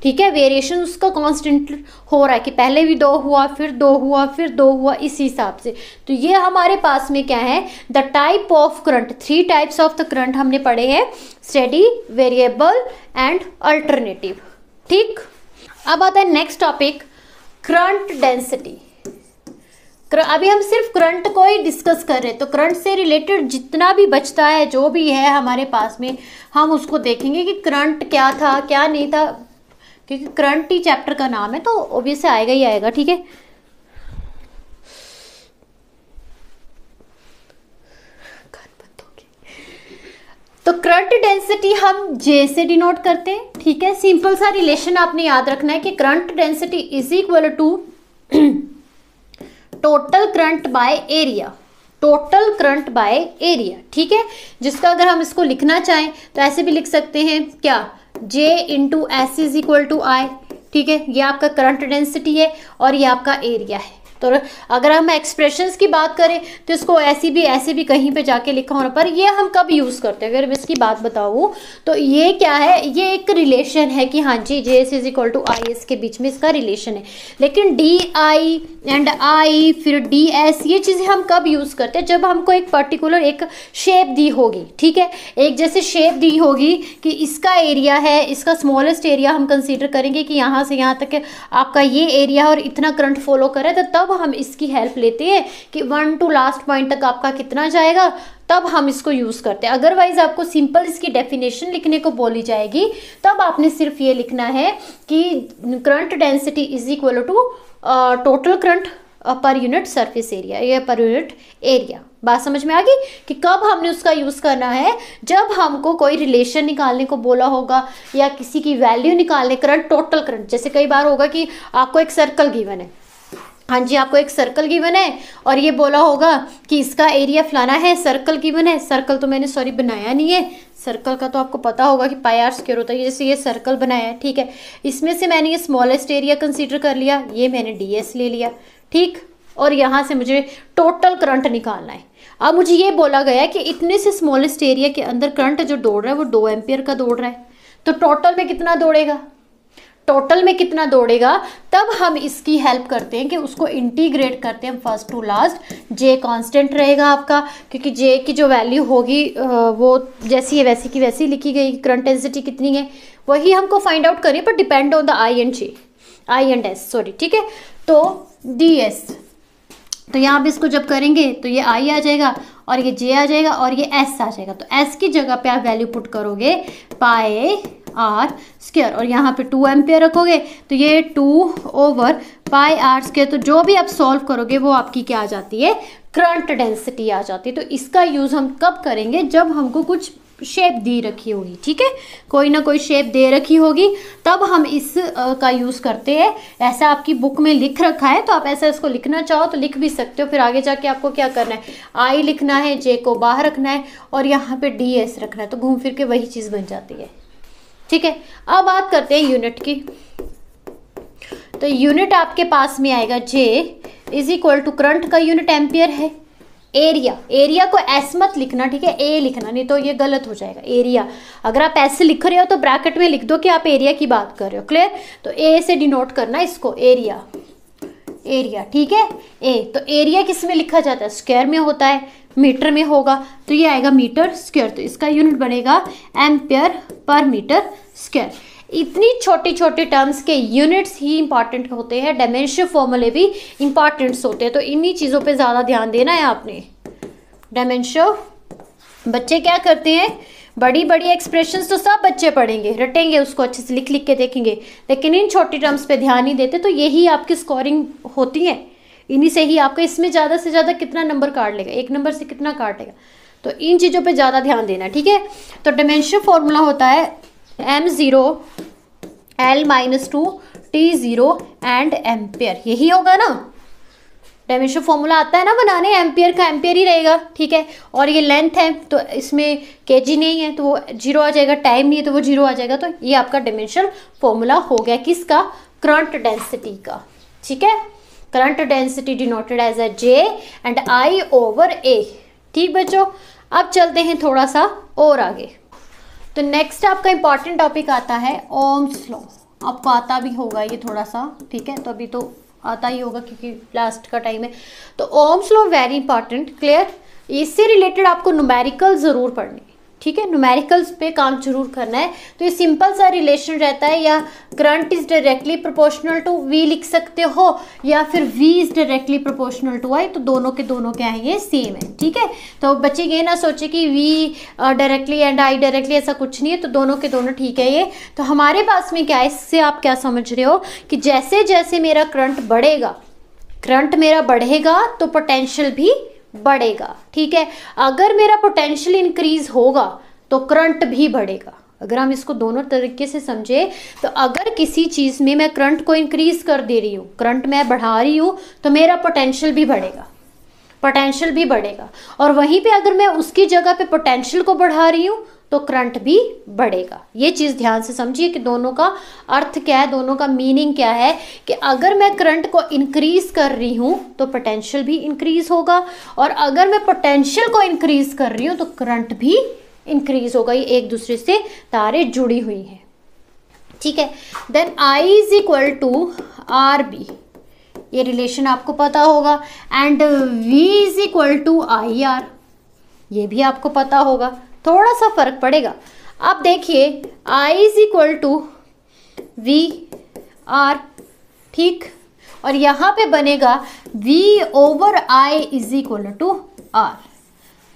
A: ठीक है, वेरिएशन उसका कांस्टेंट हो रहा है कि पहले भी 2 हुआ, फिर 2 हुआ, फिर 2 हुआ, इस हिसाब से। तो ये हमारे पास में क्या है, the type of current, 3 types of the current हमने पढ़े हैं, स्टेडी, वेरिएबल एंड अल्टरनेटिव। ठीक, अब आता है नेक्स्ट टॉपिक, करंट डेंसिटी। अभी हम सिर्फ करंट को ही डिस्कस कर रहे हैं, तो करंट से रिलेटेड जितना भी बचता है, जो भी है हमारे पास में, हम उसको देखेंगे कि करंट क्या था क्या नहीं था, क्योंकि करंट ही चैप्टर का नाम है तो ऑब्वियसली आएगा ही आएगा। ठीक है, तो करंट डेंसिटी हम जे से डिनोट करते हैं। ठीक है, सिंपल सा रिलेशन आपने याद रखना है कि current density is equal to total current by area, ठीक है, जिसका अगर हम इसको लिखना चाहें तो ऐसे भी लिख सकते हैं, क्या, J into S is equal to I. ठीक है, ये आपका करंट डेंसिटी है और ये आपका एरिया है। तो अगर हम एक्सप्रेशंस की बात करें तो इसको ऐसे भी कहीं पे जाके लिखा होना, पर ये हम कब यूज़ करते हैं, अगर मैं इसकी बात बताऊँ तो ये क्या है, ये एक रिलेशन है कि हाँ जी J S is equal to I S के बीच में इसका रिलेशन है। लेकिन डी आई एंड आई फिर डी एस ये चीज़ें हम कब यूज़ करते हैं, जब हमको एक पर्टिकुलर एक शेप दी होगी। ठीक है, एक जैसे शेप दी होगी कि इसका एरिया है, इसका स्मॉलेस्ट एरिया हम कंसीडर करेंगे कि यहाँ से यहाँ तक आपका ये एरिया और इतना करंट फॉलो करे, तो तब हम इसकी हेल्प लेते हैं कि 1 टू लास्ट पॉइंट तक आपका कितना जाएगा, तब हम इसको यूज़ करते हैं। अदरवाइज आपको सिंपल इसकी डेफिनेशन लिखने को बोली जाएगी, तब आपने सिर्फ ये लिखना है कि current density is equal to total current per unit surface area या पर यूनिट एरिया। बात समझ में आ गई कि कब हमने उसका यूज़ करना है, जब हमको कोई रिलेशन निकालने को बोला होगा या किसी की वैल्यू निकालने, करंट, टोटल करंट। जैसे कई बार होगा कि आपको एक सर्कल गिवन है, हाँ जी आपको एक सर्कल गिवन है और ये बोला होगा कि इसका एरिया फलाना है, सर्कल गिवन है, सर्कल तो मैंने बनाया नहीं है, सर्कल का तो आपको पता होगा कि पाई आर स्क्वायर होता है, जैसे ये सर्कल बनाया है। ठीक है, इसमें से मैंने ये स्मॉलेस्ट एरिया कंसीडर कर लिया, ये मैंने डीएस ले लिया। ठीक, और यहाँ से मुझे टोटल करंट निकालना है। अब मुझे ये बोला गया कि इतने से स्मॉलेस्ट एरिया के अंदर करंट जो दौड़ रहा है वो 2 एम्पियर का दौड़ रहा है, तो टोटल में कितना दौड़ेगा, टोटल में कितना दौड़ेगा, तब हम इसकी हेल्प करते हैं कि उसको इंटीग्रेट करते हैं first to last. J constant रहेगा आपका, क्योंकि जे की जो वैल्यू होगी वो जैसी है वैसी की वैसी लिखी गई। करंट डेंसिटी कितनी है वही हमको फाइंड आउट करें, पर depend on the I and S, sorry, ठीक है। तो डी एस, तो यहाँ पे इसको जब करेंगे तो ये आई आ जाएगा और ये जे आ जाएगा और ये एस आ जाएगा। तो एस की जगह पे आप वैल्यू पुट करोगे पाई आर स्क्वायर और यहाँ पे 2 एम्पियर रखोगे तो ये 2 ओवर पाई आर स्क्वायर। तो जो भी आप सॉल्व करोगे वो आपकी क्या आ जाती है, करंट डेंसिटी आ जाती है। तो इसका यूज़ हम कब करेंगे, जब हमको कुछ शेप दी रखी होगी, ठीक है, कोई ना कोई शेप दे रखी होगी, तब हम इस का यूज़ करते हैं। ऐसा आपकी बुक में लिख रखा है तो आप ऐसा इसको लिखना चाहो तो लिख भी सकते हो। फिर आगे जाके आपको क्या करना है, आई लिखना है, जे को बाहर रखना है और यहाँ पे डी एस रखना है, तो घूम फिर के वही चीज़ बन जाती है, ठीक है। अब बात करते हैं यूनिट की। तो यूनिट आपके पास में आएगा जे इज इक्वल टू, करंट का यूनिट एम्पियर है, एरिया को एस मत लिखना, ठीक है, ए लिखना, नहीं तो ये गलत हो जाएगा। एरिया अगर आप ऐसे लिख रहे हो तो ब्रैकेट में लिख दो कि आप एरिया की बात कर रहे हो, क्लियर। तो ए से डिनोट करना इसको, एरिया, ठीक है। ए तो एरिया किस में लिखा जाता है, स्क्वायर में होता है, मीटर में होगा, तो ये आएगा मीटर स्क्वायर। तो इसका यूनिट बनेगा एम्पियर पर मीटर स्क्वायर। इतनी छोटी छोटी टर्म्स के यूनिट्स ही इंपॉर्टेंट होते हैं, डायमेंशन फॉर्मूले भी इंपॉर्टेंट्स होते हैं। तो इन्हीं चीज़ों पे ज़्यादा ध्यान देना है आपने। डायमेंशन, बच्चे क्या करते हैं, बड़ी बड़ी एक्सप्रेशंस तो सब बच्चे पढ़ेंगे, रटेंगे, उसको अच्छे से लिख लिख के देखेंगे, लेकिन इन छोटी टर्म्स पे ध्यान नहीं देते। तो यही आपकी स्कोरिंग होती है, इन्हीं से ही आपका, इसमें ज़्यादा से ज़्यादा कितना नंबर काट लेगा, 1 नंबर से कितना काटेगा, तो इन चीज़ों पे ज़्यादा ध्यान देना, ठीक है। तो डायमेंशन फॉर्मूला होता है m0 L-2 T0 and ampere, यही होगा ना। डायमेंशन फॉर्मूला आता है ना बनाने, एम्पियर का एम्पियर ही रहेगा, ठीक है। और ये लेंथ है तो इसमें केजी नहीं है तो वो 0 आ जाएगा, टाइम नहीं है तो वो 0 आ जाएगा। तो ये आपका डायमेंशन फॉर्मूला हो गया किसका, करंट डेंसिटी का, ठीक है। Current density denoted as a J and I over A, ठीक बच्चों। अब चलते हैं थोड़ा सा और आगे। तो नेक्स्ट आपका इंपॉर्टेंट टॉपिक आता है ओम्स लॉ। आपको आता भी होगा ये थोड़ा सा, ठीक है, तो अभी तो आता ही होगा क्योंकि लास्ट का टाइम है। तो Ohm's law very important, clear. इससे रिलेटेड आपको न्यूमेरिकल ज़रूर पढ़नी, ठीक है, न्यूमेरिकल्स पे काम जरूर करना है। तो ये सिंपल सा रिलेशन रहता है, या current is directly proportional to V लिख सकते हो, या फिर V is directly proportional to I. तो दोनों के दोनों क्या है, ये सेम है, ठीक है। तो बच्चे ये ना सोचे कि V directly and I directly, ऐसा कुछ नहीं है। तो दोनों के दोनों ठीक है ये। तो हमारे पास में क्या है, इससे आप क्या समझ रहे हो कि जैसे जैसे मेरा करंट बढ़ेगा, करंट मेरा बढ़ेगा तो पोटेंशियल भी बढ़ेगा, ठीक है। अगर मेरा पोटेंशियल इंक्रीज होगा तो करंट भी बढ़ेगा। अगर हम इसको दोनों तरीके से समझे तो अगर किसी चीज़ में मैं करंट को इंक्रीज कर दे रही हूँ, करंट मैं बढ़ा रही हूँ, तो मेरा पोटेंशियल भी बढ़ेगा, पोटेंशियल भी बढ़ेगा। और वहीं पे अगर मैं उसकी जगह पे पोटेंशियल को बढ़ा रही हूँ तो करंट भी बढ़ेगा। ये चीज़ ध्यान से समझिए कि दोनों का अर्थ क्या है, दोनों का मीनिंग क्या है। कि अगर मैं करंट को इंक्रीज कर रही हूँ तो पोटेंशियल भी इंक्रीज होगा, और अगर मैं पोटेंशियल को इंक्रीज कर रही हूँ तो करंट भी इंक्रीज होगा। ये एक दूसरे से तारें जुड़ी हुई हैं, ठीक है। Then I is equal to R B, ये रिलेशन आपको पता होगा। And V is equal to I R, ये भी आपको पता होगा। थोड़ा सा फर्क पड़ेगा। अब देखिए I is equal to V R, ठीक, और यहाँ पे बनेगा V over I is equal to R,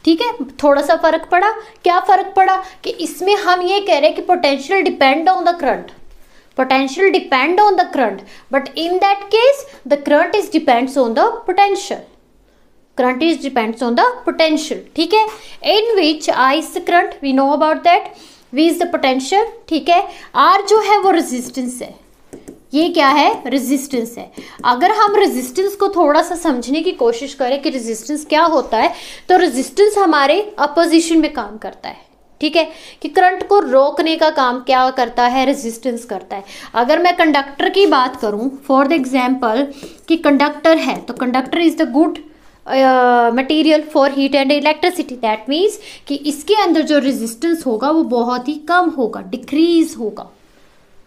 A: ठीक है। थोड़ा सा फर्क पड़ा। क्या फर्क पड़ा कि इसमें हम ये कह रहे हैं कि potential depend on the current, potential depend on the current, but in that case the current is depends on the potential, current is depends on the potential, ठीक है। in which I is the current, we know about that, V is the potential, ठीक है। R जो है वो resistance है, ये क्या है, रेजिस्टेंस है। अगर हम रेजिस्टेंस को थोड़ा सा समझने की कोशिश करें कि रेजिस्टेंस क्या होता है, तो रेजिस्टेंस हमारे अपोजिशन में काम करता है, ठीक है। कि करंट को रोकने का काम क्या करता है, रेजिस्टेंस करता है। अगर मैं कंडक्टर की बात करूं, फॉर द एग्जांपल कि कंडक्टर है, तो conductor is the good material for heat and electricity. That means कि इसके अंदर जो रेजिस्टेंस होगा वो बहुत ही कम होगा, डिक्रीज होगा,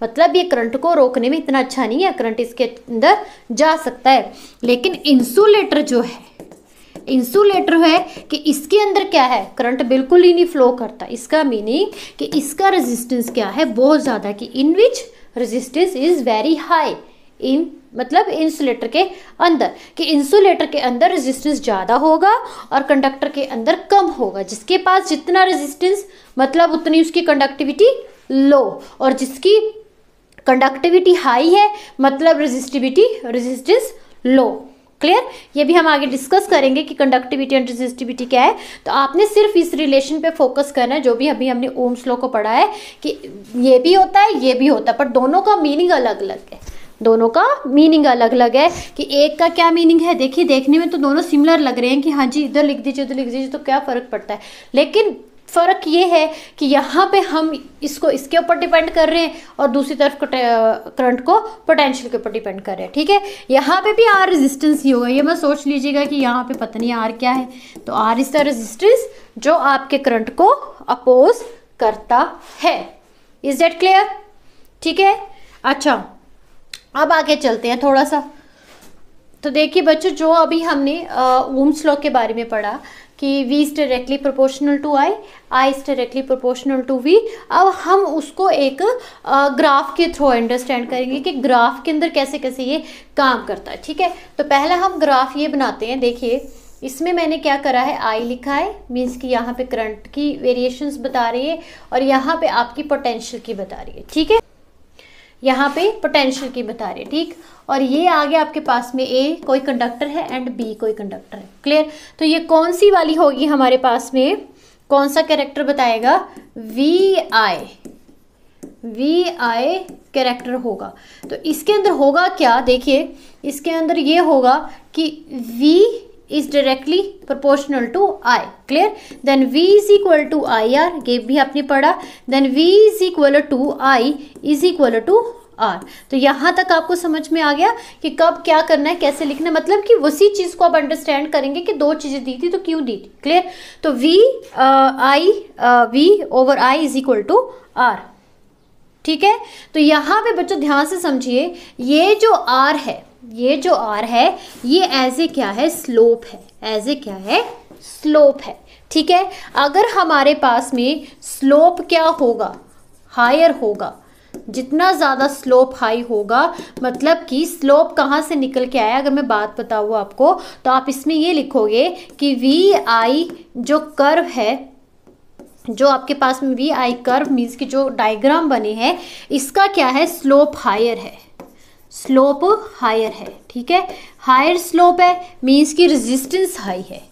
A: मतलब ये करंट को रोकने में इतना अच्छा नहीं है, करंट इसके अंदर जा सकता है। लेकिन इंसुलेटर जो है, इंसुलेटर है कि इसके अंदर क्या है, करंट बिल्कुल ही नहीं फ्लो करता। इसका मीनिंग कि इसका रेजिस्टेंस क्या है, बहुत ज़्यादा, कि इन विच रेजिस्टेंस इज वेरी हाई, इन मतलब इंसुलेटर के अंदर, कि इंसुलेटर के अंदर रेजिस्टेंस ज़्यादा होगा और कंडक्टर के अंदर कम होगा। जिसके पास जितना रेजिस्टेंस मतलब उतनी उसकी कंडक्टिविटी लो, और जिसकी कंडक्टिविटी हाई है मतलब रेजिस्टेंस लो। क्लियर? ये भी हम आगे डिस्कस करेंगे कि कंडक्टिविटी एंड रेजिस्टिविटी क्या है। तो आपने सिर्फ इस रिलेशन पे फोकस करना है, जो भी अभी हमने ओम्स लॉ को पढ़ा है कि ये भी होता है ये भी होता है, पर दोनों का मीनिंग अलग अलग है। दोनों का मीनिंग अलग अलग है कि एक का क्या मीनिंग है। देखिए देखने में तो दोनों सिमिलर लग रहे हैं कि हाँ जी इधर लिख दीजिए उधर लिख दीजिए तो क्या फ़र्क पड़ता है, लेकिन फ़र्क ये है कि यहाँ पे हम इसको इसके ऊपर डिपेंड कर रहे हैं और दूसरी तरफ करंट को पोटेंशियल के ऊपर डिपेंड कर रहे हैं। ठीक है, यहाँ पे भी आर रेजिस्टेंस ही होगा। ये मत सोच लीजिएगा कि यहाँ पे पता नहीं आर क्या है। तो आर इज द रेजिस्टेंस जो आपके करंट को अपोज करता है। Is that clear? ठीक है, अच्छा अब आगे चलते हैं थोड़ा सा। तो देखिए बच्चों, जो अभी हमने ओम्स लॉ के बारे में पढ़ा कि V is directly proportional to I is directly proportional to V। अब हम उसको एक ग्राफ के थ्रू अंडरस्टैंड करेंगे कि ग्राफ के अंदर कैसे कैसे ये काम करता है। ठीक है, तो पहले हम ग्राफ ये बनाते हैं। देखिए इसमें मैंने क्या करा है, I लिखा है, मीन्स कि यहाँ पे करंट की वेरिएशंस बता रही है और यहाँ पे आपकी पोटेंशियल की बता रही है। ठीक है, यहाँ पे पोटेंशियल की बता रही है। ठीक, और ये आगे आपके पास में ए कोई कंडक्टर है एंड बी कोई कंडक्टर है। क्लियर? तो ये कौन सी वाली होगी हमारे पास में, कौन सा कैरेक्टर बताएगा, वी आई कैरेक्टर होगा। तो इसके अंदर होगा क्या, देखिए इसके अंदर ये होगा कि V is directly proportional to I। Clear? Then V is equal to I R, ये भी आपने पढ़ा। देन V is equal to I is equal to R। तो यहाँ तक आपको समझ में आ गया कि कब क्या करना है, कैसे लिखना है, मतलब कि उसी चीज़ को आप अंडरस्टैंड करेंगे कि दो चीज़ें दी थी तो क्यों दी थी। क्लियर? तो V over I is equal to R। ठीक है, तो यहाँ पे बच्चों ध्यान से समझिए, ये जो R है, ये जो R है ये एज ए क्या है, स्लोप है, एज ए क्या है, स्लोप है। ठीक है, अगर हमारे पास में स्लोप क्या होगा, हायर होगा, जितना ज़्यादा स्लोप हाई होगा, मतलब कि स्लोप कहाँ से निकल के आया, अगर मैं बात बताऊँ आपको तो आप इसमें ये लिखोगे कि वी आई जो कर्व है, जो आपके पास में वी आई कर्व मीन्स कि जो डायग्राम बने हैं, इसका क्या है, स्लोप हायर है, स्लोप हायर है। ठीक है, हायर स्लोप है मीन्स की रेजिस्टेंस हाई है,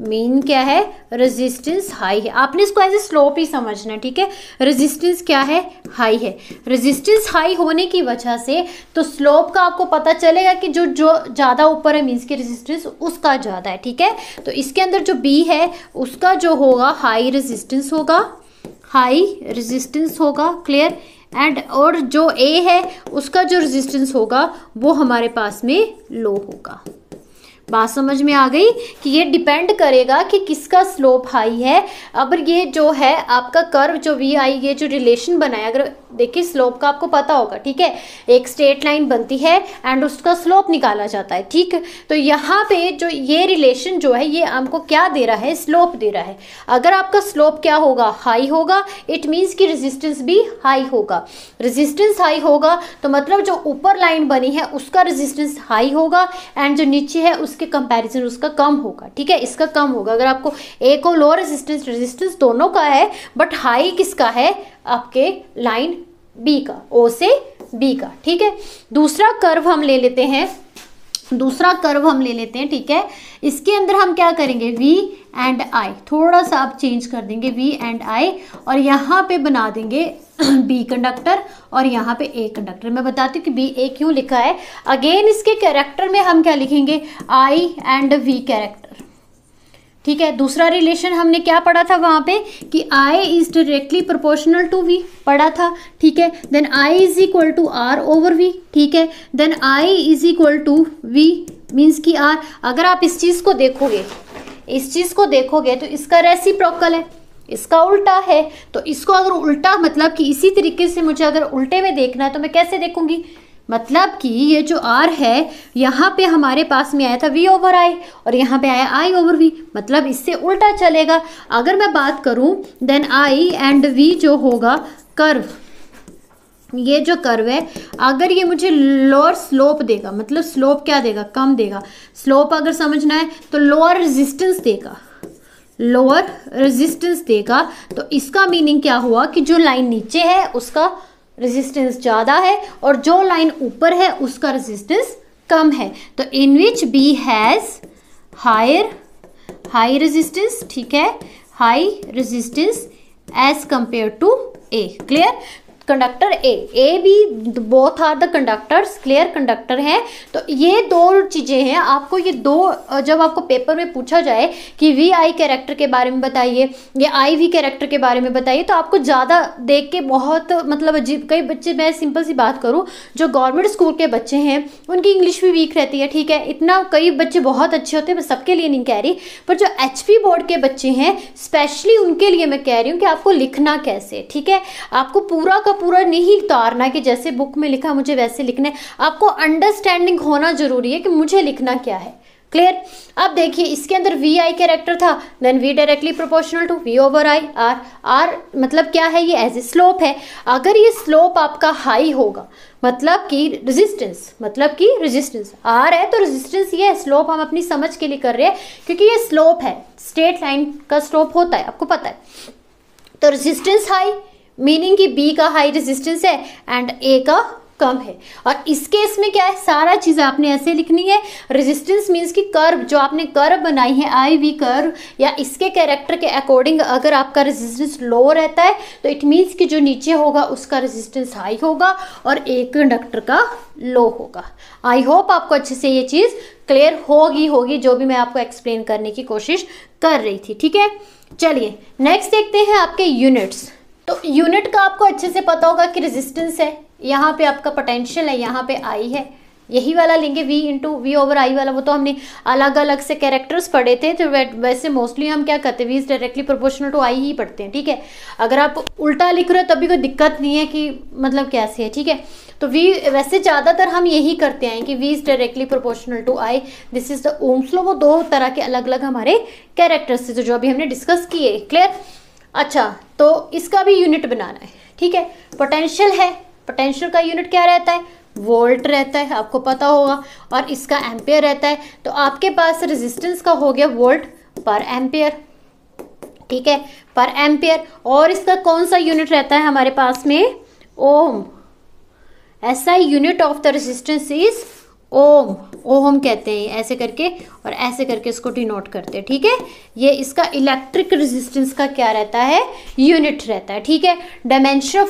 A: मीन क्या है, रेजिस्टेंस हाई है। आपने इसको एज ए स्लोप ही समझना है। ठीक है, रेजिस्टेंस क्या है, हाई है। रेजिस्टेंस हाई होने की वजह से तो स्लोप का आपको पता चलेगा कि जो ज़्यादा ऊपर है मीन्स की रेजिस्टेंस उसका ज़्यादा है। ठीक है, तो इसके अंदर जो बी है उसका जो होगा हाई रेजिस्टेंस होगा, हाई रेजिस्टेंस होगा। क्लियर? एंड और जो ए है उसका जो रेजिस्टेंस होगा वो हमारे पास में लो होगा। बात समझ में आ गई कि ये डिपेंड करेगा कि किसका स्लोप हाई है। अब ये जो है आपका कर्व जो वी आई, ये जो रिलेशन बनाया, अगर देखिए स्लोप का आपको पता होगा। ठीक है, एक स्ट्रेट लाइन बनती है एंड उसका स्लोप निकाला जाता है। ठीक, तो यहाँ पे जो ये रिलेशन जो है ये हमको क्या दे रहा है, स्लोप दे रहा है। अगर आपका स्लोप क्या होगा, हाई होगा, इट मीन्स कि रेजिस्टेंस भी हाई होगा। रेजिस्टेंस हाई होगा तो मतलब जो ऊपर लाइन बनी है उसका रेजिस्टेंस हाई होगा एंड जो नीचे है उसके कंपैरिजन उसका कम होगा। ठीक है, इसका कम होगा। अगर आपको ए को लो रेजिस्टेंस दोनों का है, बट हाई किसका है, आपके लाइन बी का, ओ से बी का। ठीक है, दूसरा कर्व हम ले लेते हैं, ठीक है, इसके अंदर हम क्या करेंगे, V एंड I, थोड़ा सा आप चेंज कर देंगे V एंड I और यहाँ पे बना देंगे B कंडक्टर और यहाँ पे A कंडक्टर। मैं बताती हूँ कि B A क्यों लिखा है। अगेन इसके कैरेक्टर में हम क्या लिखेंगे, I एंड V कैरेक्टर। ठीक है, दूसरा रिलेशन हमने क्या पढ़ा था वहाँ पे कि I is directly proportional to V पढ़ा था। ठीक है, then I is equal to R over V। ठीक है, then I is equal to V means कि R। अगर आप इस चीज़ को देखोगे तो इसका रेसिप्रोकल है, इसका उल्टा है। तो इसको अगर उल्टा मतलब कि इसी तरीके से मुझे अगर उल्टे में देखना है तो मैं कैसे देखूंगी, मतलब कि ये जो r है यहाँ पे हमारे पास में आया था v ओवर i और यहाँ पे आया i ओवर v, मतलब इससे उल्टा चलेगा। अगर मैं बात करूँ देन i एंड v जो होगा कर्व, ये जो कर्व है अगर ये मुझे लोअर स्लोप देगा, मतलब स्लोप क्या देगा, कम देगा। स्लोप अगर समझना है तो लोअर रेजिस्टेंस देगा, लोअर रेजिस्टेंस देगा। तो इसका मीनिंग क्या हुआ कि जो लाइन नीचे है उसका रेजिस्टेंस ज़्यादा है और जो लाइन ऊपर है उसका रेजिस्टेंस कम है। तो in which B has high resistance, ठीक है, high resistance as compare to A. Clear, conductor A B both are the conductors, clear conductor हैं। तो ये दो चीज़ें हैं, आपको ये दो जब आपको पेपर में पूछा जाए कि वी आई कैरेक्टर के बारे में बताइए या आई वी कैरेक्टर के बारे में बताइए तो आपको ज़्यादा देख के बहुत मतलब अजीब, कई बच्चे, मैं सिंपल सी बात करूँ, जो गवर्नमेंट स्कूल के बच्चे हैं उनकी इंग्लिश भी वीक रहती है, ठीक है, इतना कई बच्चे बहुत अच्छे होते हैं, मैं सबके लिए नहीं कह रही, पर जो HP बोर्ड के बच्चे हैं स्पेशली उनके लिए मैं कह रही हूँ कि आपको लिखना कैसे, ठीक है, आपको पूरा का पूरा नहीं उतारना कि जैसे बुक में लिखा मुझे वैसे लिखना है, आपको अंडरस्टैंडिंग होना जरूरी है कि मुझे लिखना क्या है। क्लियर, अब देखिए इसके अंदर वी आई कैरेक्टर था, then V directly proportional to V over I R मतलब क्या है, ये एज ए स्लोप है। अगर ये स्लोप आपका हाई होगा मतलब कि रेजिस्टेंस आर है तो रेजिस्टेंस ये है, स्लोप हम अपनी समझ के लिए कर रहे हैं क्योंकि ये स्लोप है, स्ट्रेट लाइन का स्लोप होता है, आपको पता है। तो रेजिस्टेंस हाई मीनिंग कि बी का हाई रेजिस्टेंस है एंड ए का कम है। और इस केस में क्या है, सारा चीज़ आपने ऐसे लिखनी है। रेजिस्टेंस मीन्स कि कर्व, जो आपने कर्व बनाई है आई वी कर्व या इसके कैरेक्टर के अकॉर्डिंग अगर आपका रेजिस्टेंस लो रहता है तो इट मीन्स कि जो नीचे होगा उसका रेजिस्टेंस हाई होगा और एक कंडक्टर का लो होगा। आई होप आपको अच्छे से ये चीज़ क्लियर होगी जो भी मैं आपको एक्सप्लेन करने की कोशिश कर रही थी, ठीक है। चलिए नेक्स्ट देखते हैं आपके यूनिट्स। तो यूनिट का आपको अच्छे से पता होगा कि रेजिस्टेंस है, यहाँ पे आपका पोटेंशियल है, यहाँ पे आई है, यही वाला लेंगे v into V over I वाला, वो तो हमने अलग अलग से कैरेक्टर्स पढ़े थे। तो वैसे मोस्टली हम क्या करते हैं, v is directly proportional to I ही पढ़ते हैं, ठीक है। अगर आप उल्टा लिख रहे हो तभी कोई दिक्कत नहीं है कि मतलब कैसे है, ठीक है। तो v वैसे ज़्यादातर हम यही करते हैं कि v is directly proportional to I, this is the Ohm's law. वो दो तरह के अलग अलग हमारे कैरेक्टर्स थे जो अभी हमने डिस्कस किए, क्लियर। अच्छा, तो इसका भी यूनिट बनाना है, ठीक है। पोटेंशियल है, पोटेंशियल का यूनिट क्या रहता है, वोल्ट रहता है, आपको पता होगा, और इसका एम्पेयर रहता है। तो आपके पास रेजिस्टेंस का हो गया वोल्ट पर एम्पेयर, ठीक है, पर एम्पेयर। और इसका कौन सा यूनिट रहता है हमारे पास में, ओम। ऐसा unit of the resistance is ohm, ohm कहते हैं ऐसे करके, और ऐसे करके इसको डिनोट करते हैं, ठीक है। ये इसका इलेक्ट्रिक रेजिस्टेंस का क्या रहता है, यूनिट रहता है, ठीक है। डायमेंशनल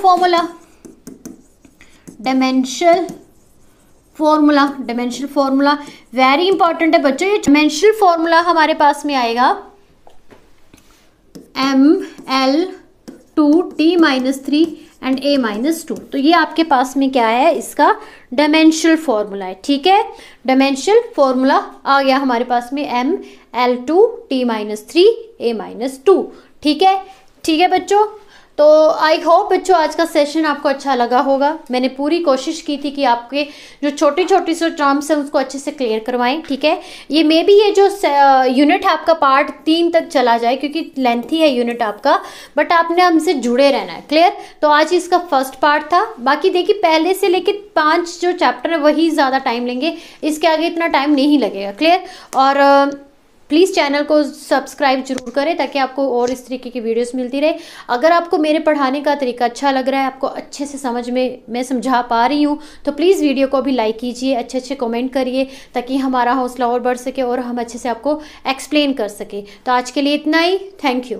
A: फॉर्मूला वेरी इंपॉर्टेंट है बच्चों। ये डायमेंशनल फॉर्मूला हमारे पास में आएगा ml2t-3 एंड a-2। तो ये आपके पास में क्या है, इसका डायमेंशनल फॉर्मूला है, ठीक है। डायमेंशनल फॉर्मूला आ गया हमारे पास में ml2t-3 a-2, ठीक है, ठीक है बच्चों। तो आई होप बच्चों आज का सेशन आपको अच्छा लगा होगा। मैंने पूरी कोशिश की थी कि आपके जो छोटी छोटी से टर्म्स हैं उसको अच्छे से क्लियर करवाएं, ठीक है। ये मे बी ये जो यूनिट है आपका पार्ट 3 तक चला जाए क्योंकि लेंथी है यूनिट आपका, बट आपने हमसे जुड़े रहना है, क्लियर। तो आज इसका फर्स्ट पार्ट था। बाकी देखिए पहले से लेके 5 जो चैप्टर है वही ज़्यादा टाइम लेंगे, इसके आगे इतना टाइम नहीं लगेगा, क्लियर। और प्लीज़ चैनल को सब्सक्राइब जरूर करें ताकि आपको और इस तरीके की वीडियोस मिलती रहे। अगर आपको मेरे पढ़ाने का तरीका अच्छा लग रहा है, आपको अच्छे से समझ में मैं समझा पा रही हूँ, तो प्लीज़ वीडियो को भी लाइक कीजिए, अच्छे अच्छे कमेंट करिए ताकि हमारा हौसला और बढ़ सके और हम अच्छे से आपको एक्सप्लेन कर सके। तो आज के लिए इतना ही, थैंक यू।